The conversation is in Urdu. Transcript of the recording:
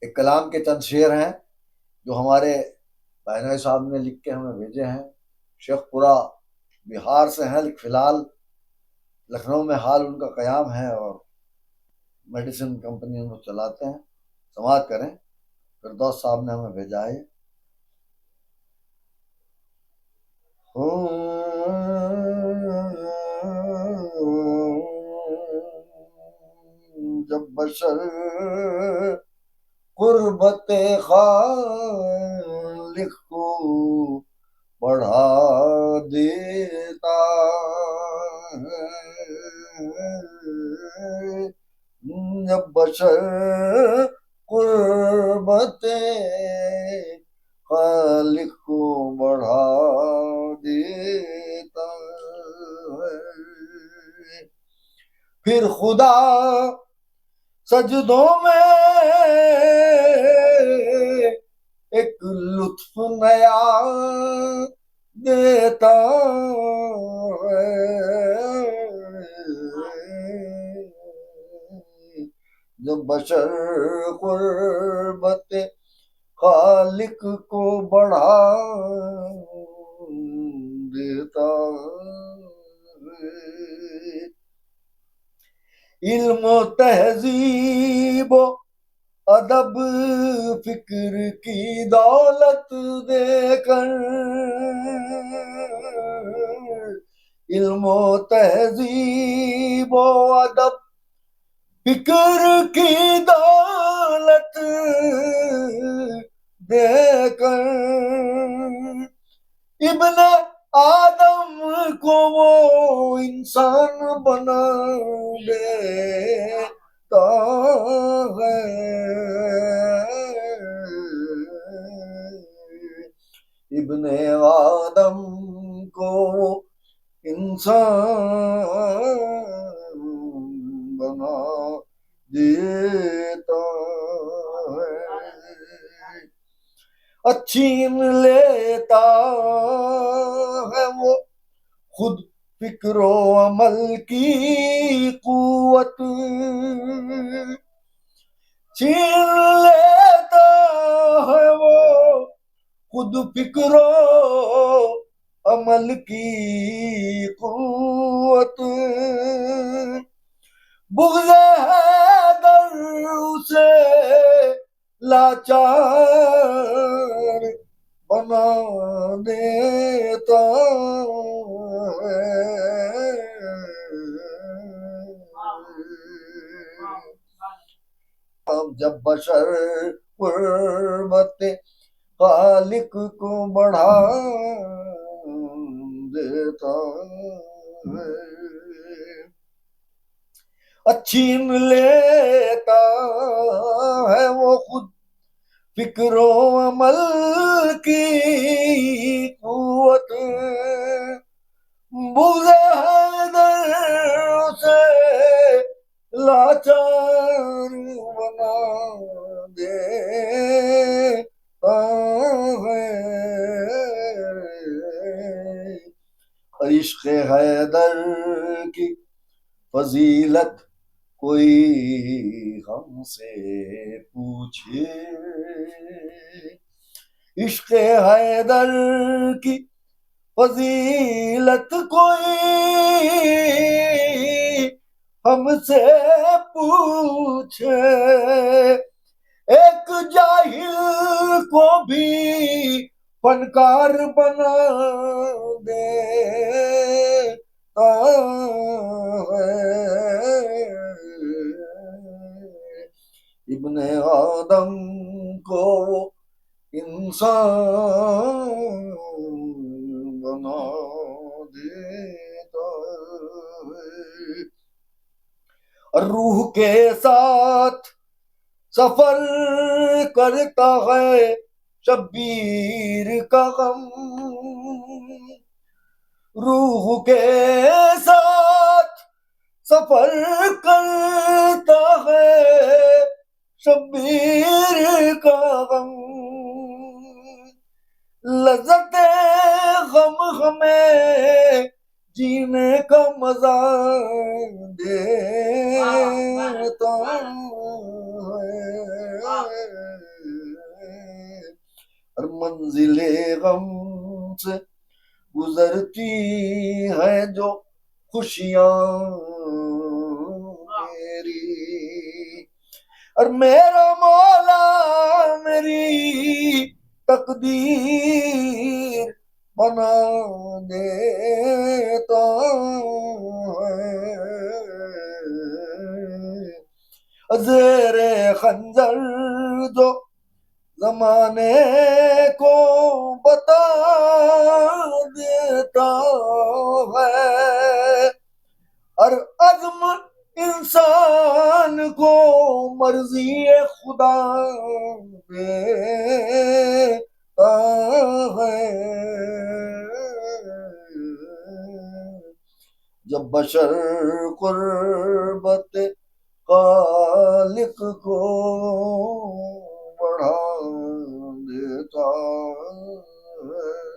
ایک کلام کے چند شعر ہیں جو ہمارے بہنوئی صاحب نے لکھ کے ہمیں بھیجے ہیں. شیخ پورہ بہار سے ہیں، فی الحال لکھنؤ میں حال ان کا قیام ہے اور میڈیسن کمپنی ان کو چلاتے ہیں. سماعت کریں. فردوس صاحب نے ہمیں بھیجا ہے. جب بشر قربت خالق کو بڑھا دیتا ہے، جب بشر قربت خالق کو بڑھا دیتا ہے، پھر خدا سجدوں میں ایک لطف نیا دیتا ہے، جب بشر قربت خالق کو بڑھا دیتا ہے. علم و تہذیب و ادب فکر کی دولت دے کر، علم و تہذیب و ادب فکر کی دولت دے کر ابن آدم کو وہ انسان بنا دیتا ہے، ابن آدم کو وہ انسان بنا دیتا ہے. چھین لیتا ہے وہ خود فکر و عمل کی قوت، چھین لیتا ہے وہ خود فکر و عمل کی قوت، بغض حیدر اسے لاچار بنا دیتا ہے. جب بشر قربت خالق کو بڑھا دیتا ہے، چھین لیتا ہے وہ خود فکر و عمل کی قوت، بغض حیدر سے لاچار بنا دیتا ہے. عشق حیدر کی فضیلت کوئی ہم سے پوچھے، عشق حیدر کی فضیلت کوئی ہم سے پوچھے، ایک جاہل کو بھی فنکار بنا دیتا ہے. ابن آدم کو انسان بنا دیتا ہے. روح کے ساتھ سفر کرتا ہے شبیر کا غم، روح کے ساتھ سفر کرتا ہے شبیر کا غم، لذت غم ہمیں جینے کا مزہ دیتا ہے. ہر منزل غم سے گزرتی ہے جو خوشیاں میری، اور میرا مولا میری تقدیر بنا دیتا ہے، زیر خنجر جو زمانے کو بتا دیتا ہے، ہر عزم انسان کو مرضی خدا دیتا ہے، جب بشر قربت خالق کو بڑھا دیتا ہے۔